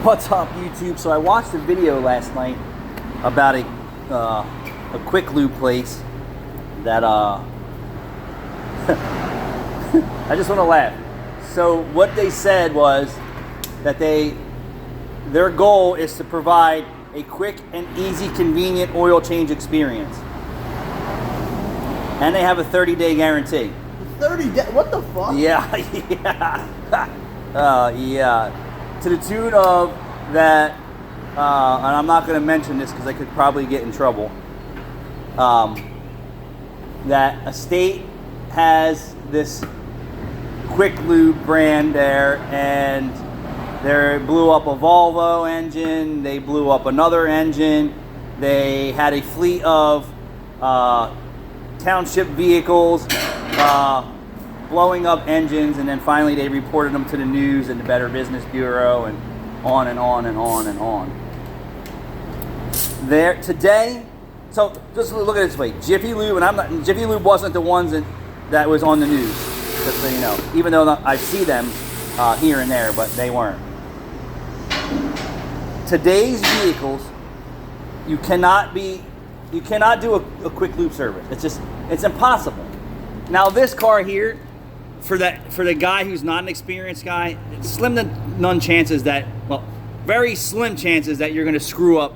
What's up, YouTube? So I watched a video last night about a quick lube place that I just want to laugh. So what they said was that their goal is to provide a quick and easy, convenient oil change experience, and they have a 30-day guarantee. 30 days? What the fuck? Yeah, yeah. To the tune of that, and I'm not going to mention this because I could probably get in trouble, that a state has this quick lube brand there, and they blew up a Volvo engine, they blew up another engine, they had a fleet of township vehicles blowing up engines, and then finally they reported them to the news and the Better Business Bureau, and on and on and on and on. There today, so just look at it this way: Jiffy Lube, and Jiffy Lube wasn't the ones that was on the news, just so you know. Even though I see them here and there, but they weren't. Today's vehicles, you cannot do a quick lube service. It's impossible. Now this car here, for the guy who's not an experienced guy, it's slim to none chances that, well, very slim chances that you're going to screw up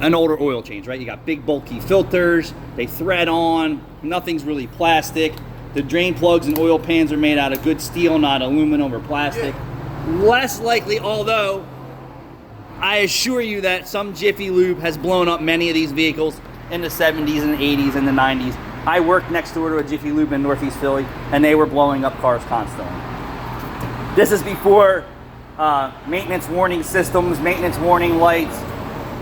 an older oil change, right? You got big bulky filters, they thread on, nothing's really plastic. The drain plugs and oil pans are made out of good steel, not aluminum or plastic. Less likely, although I assure you that some Jiffy Lube has blown up many of these vehicles in the 70s and the 80s and the 90s. I worked next door to a Jiffy Lube in Northeast Philly, and they were blowing up cars constantly. This is before maintenance warning systems, maintenance warning lights,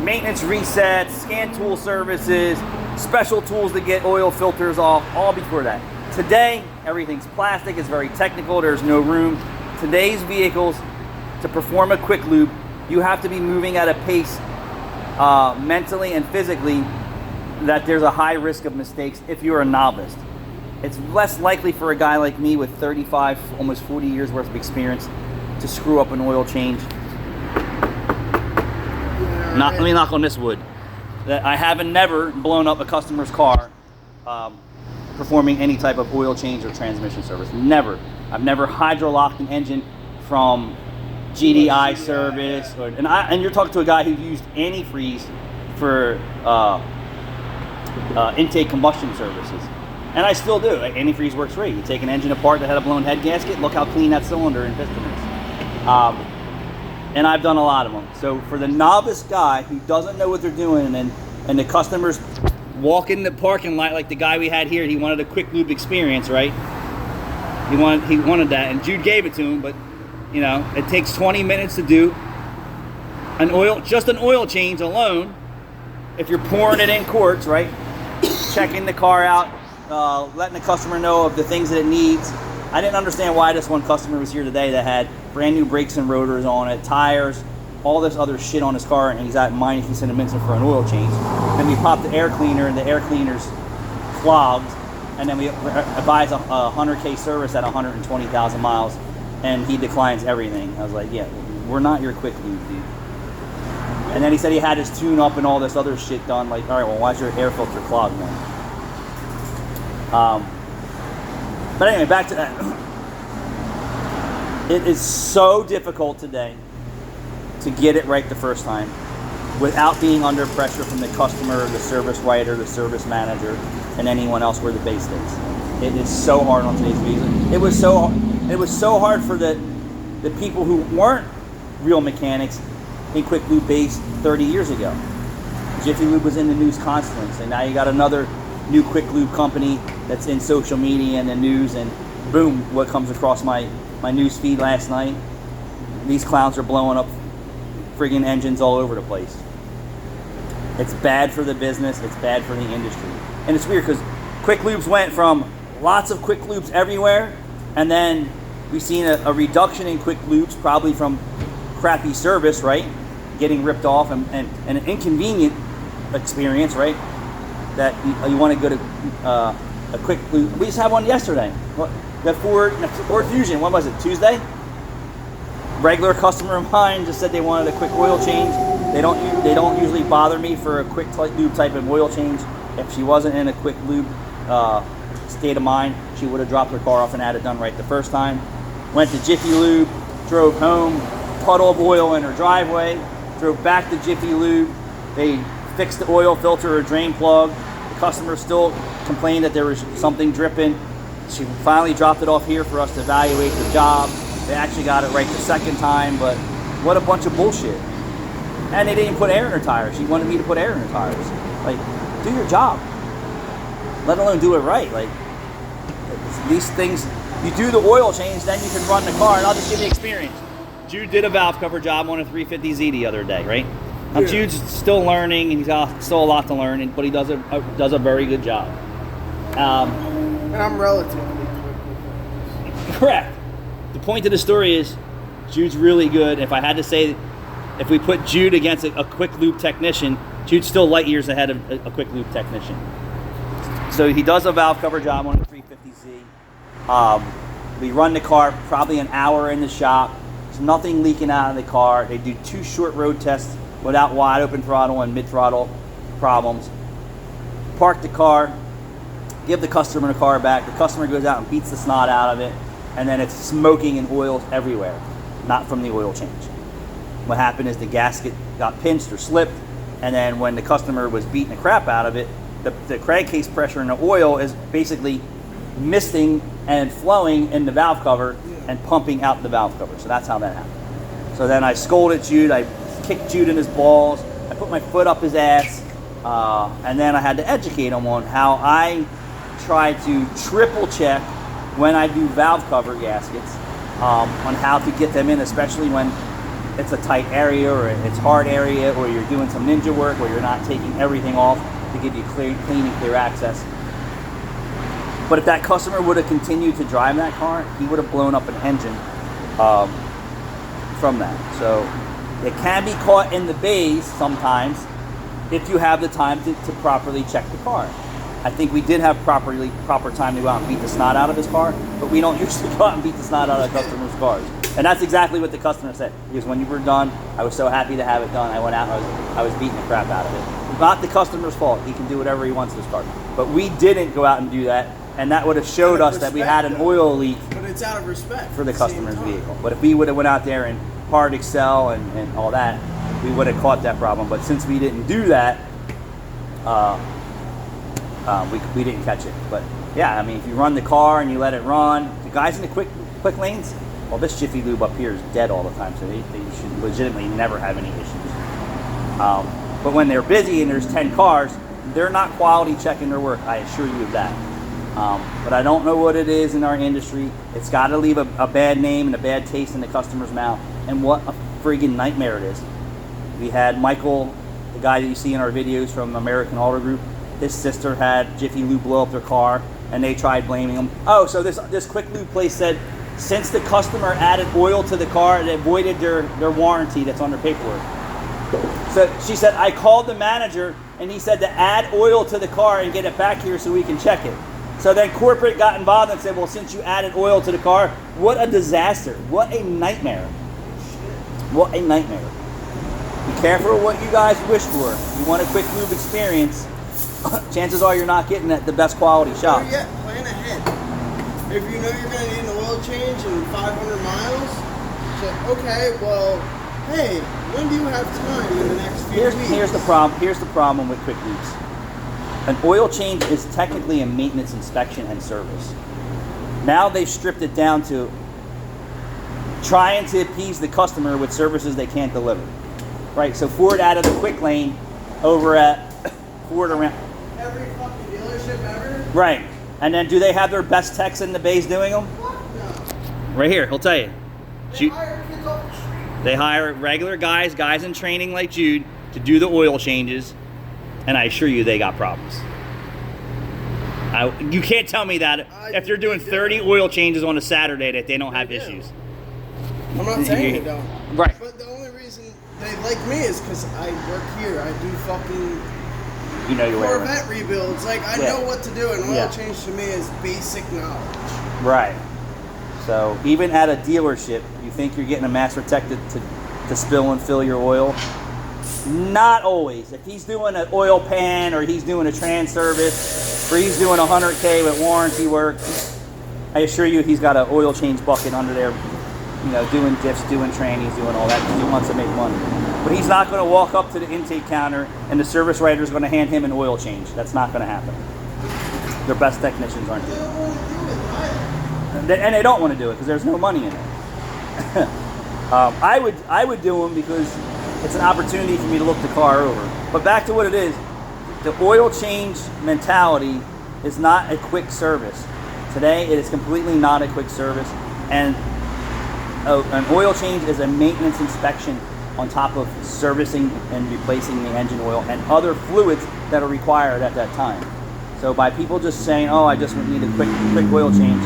maintenance resets, scan tool services, special tools to get oil filters off, all before that. Today, everything's plastic, it's very technical, there's no room. Today's vehicles, to perform a quick lube, you have to be moving at a pace mentally and physically that there's a high risk of mistakes if you're a novice. It's less likely for a guy like me with 35, almost 40 years worth of experience to screw up an oil change. Let me knock on this wood. That I haven't never blown up a customer's car performing any type of oil change or transmission service. Never. I've never hydrolocked an engine from GDI service, and you're talking to a guy who used antifreeze for intake combustion services, and I still do. Antifreeze works great. You take an engine apart that had a blown head gasket, look how clean that cylinder and piston is. And I've done a lot of them. So for the novice guy who doesn't know what they're doing, and the customers walk in the parking lot like the guy we had here, he wanted a quick lube experience, right? He wanted that, and Jude gave it to him, but you know, it takes 20 minutes to do just an oil change alone. If you're pouring it in quarts, right? Checking the car out, letting the customer know of the things that it needs. I didn't understand why this one customer was here today that had brand new brakes and rotors on it, tires, all this other shit on his car, and he's at Meineke Cinnamon for an oil change. Then we popped the air cleaner, and the air cleaner's clogged, and then we advise a 100K service at 120,000 miles, and he declines everything. I was like, yeah, we're not your quick lube, dude. And then he said he had his tune up and all this other shit done. Like, all right, well, why's your air filter clogged then? But anyway, back to that. It is so difficult today to get it right the first time without being under pressure from the customer, the service writer, the service manager, and anyone else where the base is. It is so hard on today's visa. It was so hard for the people who weren't real mechanics in quick lube base 30 years ago. Jiffy Lube was in the news constantly, so now you got another new quick lube company that's in social media and the news, and boom, what comes across my news feed last night? These clowns are blowing up friggin' engines all over the place. It's bad for the business, it's bad for the industry. And it's weird because quick lubes went from lots of quick lubes everywhere, and then we've seen a reduction in quick lubes, probably from crappy service, right? Getting ripped off, and an inconvenient experience, right? That you want to go to a quick lube. We just had one yesterday. The Ford Fusion, when was it, Tuesday? regular customer of mine just said they wanted a quick oil change. They don't usually bother me for a quick lube type of oil change. If she wasn't in a quick lube state of mind, she would have dropped her car off and had it done right the first time. Went to Jiffy Lube, drove home, puddle of oil in her driveway, drove back to Jiffy Lube. They fixed the oil filter or drain plug. The customer still complained that there was something dripping. She finally dropped it off here for us to evaluate the job. They actually got it right the second time, but what a bunch of bullshit. And they didn't put air in her tires. She wanted me to put air in her tires. Like, do your job. Let alone do it right. Like, these things, you do the oil change, then you can run the car. And I'll just give you experience. Jude did a valve cover job on a 350Z the other day, right? Now, yeah. Jude's still learning, and he's got still a lot to learn, but he does a very good job. And I'm relatively quick with this. Correct. The point of the story is Jude's really good. If I had to say, if we put Jude against a quick lube technician, Jude's still light years ahead of a quick lube technician. So he does a valve cover job on a 350Z. We run the car probably an hour in the shop. There's nothing leaking out of the car. They do 2 short road tests without wide open throttle and mid throttle problems. Park the car, give the customer the car back. The customer goes out and beats the snot out of it, and then it's smoking and oil everywhere, not from the oil change. What happened is the gasket got pinched or slipped, and then when the customer was beating the crap out of it, the crankcase pressure in the oil is basically misting and flowing in the valve cover and pumping out the valve cover. So that's how that happened. So then I scolded Jude, I kicked Jude in his balls, I put my foot up his ass, and then I had to educate him on how I try to triple check when I do valve cover gaskets, on how to get them in, especially when it's a tight area or it's hard area, or you're doing some ninja work where you're not taking everything off to give you clean and clear access. But if that customer would have continued to drive that car, he would have blown up an engine from that. So it can be caught in the bays sometimes if you have the time to properly check the car. I think we did have proper time to go out and beat the snot out of his car, but we don't usually go out and beat the snot out of customers' cars. And that's exactly what the customer said. Because when you were done, I was so happy to have it done. I went out and I was beating the crap out of it. Not the customer's fault. He can do whatever he wants with his car. But we didn't go out and do that, and that would have showed us that we had an oil leak. But it's out of respect for the customer's vehicle. But if we would have went out there and hard excel and all that, we would have caught that problem. But since we didn't do that, we didn't catch it. But yeah, I mean, if you run the car and you let it run, the guys in the quick lanes, well, this Jiffy Lube up here is dead all the time, so they should legitimately never have any issues. But when they're busy and there's 10 cars, they're not quality checking their work, I assure you of that. But I don't know what it is in our industry. It's got to leave a bad name and a bad taste in the customer's mouth. And what a friggin' nightmare it is. We had Michael, the guy that you see in our videos from American Auto Group. His sister had Jiffy Lube blow up their car, and they tried blaming him. Oh, so this quick lube place said, since the customer added oil to the car, it voided their warranty that's on their paperwork. So she said, I called the manager, and he said to add oil to the car and get it back here so we can check it. So then corporate got involved and said, well, since you added oil to the car, what a disaster. What a nightmare. What a nightmare. Be careful what you guys wish for. You want a quick lube experience, chances are you're not getting the best quality shop. Or yet, plan ahead. If you know you're going to need an oil change in 500 miles, say, okay, well, hey, when do you have time in the next few weeks? Here's the problem with quick lubes. An oil change is technically a maintenance inspection and service. Now they've stripped it down to trying to appease the customer with services they can't deliver. Right, so Ford added a quick lane over at Ford around. Every fucking dealership ever? Right, and then do they have their best techs in the bays doing them? What? No. Right here, he'll tell you. They hire kids off the street. They hire regular guys in training like Jude to do the oil changes, and I assure you they got problems. You can't tell me that if they're doing 30 oil changes on a Saturday that they don't have issues. I'm not saying they don't. Right. But the only reason they like me is because I work here. I do fucking Corvette rebuilds. Like, I know what to do, and oil change to me is basic knowledge. Right. So even at a dealership, you think you're getting a mass protected to spill and fill your oil. Not always. If he's doing an oil pan or he's doing a trans service or he's doing 100K with warranty work, I assure you he's got an oil change bucket under there, you know, doing diffs, doing trannies, doing all that because he wants to make money. But he's not going to walk up to the intake counter and the service writer is going to hand him an oil change. That's not going to happen. Their best technicians aren't doing it. And they don't want to do it because there's no money in it. I would do them because it's an opportunity for me to look the car over. But back to what it is, the oil change mentality is not a quick service. Today, it is completely not a quick service. And an oil change is a maintenance inspection on top of servicing and replacing the engine oil and other fluids that are required at that time. So by people just saying, oh, I just need a quick oil change,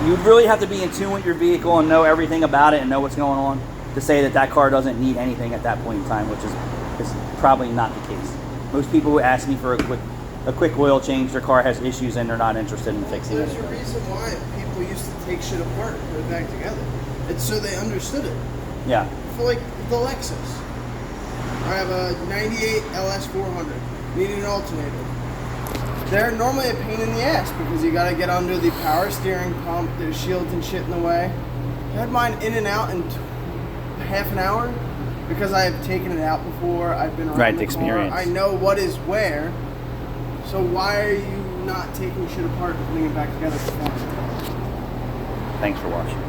you really have to be in tune with your vehicle and know everything about it and know what's going on to say that cour doesn't need anything at that point in time, which is probably not the case. Most people who ask me for a quick oil change, their car has issues and they're not interested in fixing it. There's a reason why people used to take shit apart and put it back together. It's so they understood it. Yeah. For like the Lexus, I have a 98 LS 400, needing an alternator. They're normally a pain in the ass because you gotta get under the power steering pump, there's shields and shit in the way. I had mine in and out in half an hour because I have taken it out before, I've been around the experience. car, I know what is where. So why are you not taking shit apart and putting it back together for fun? Thanks for watching.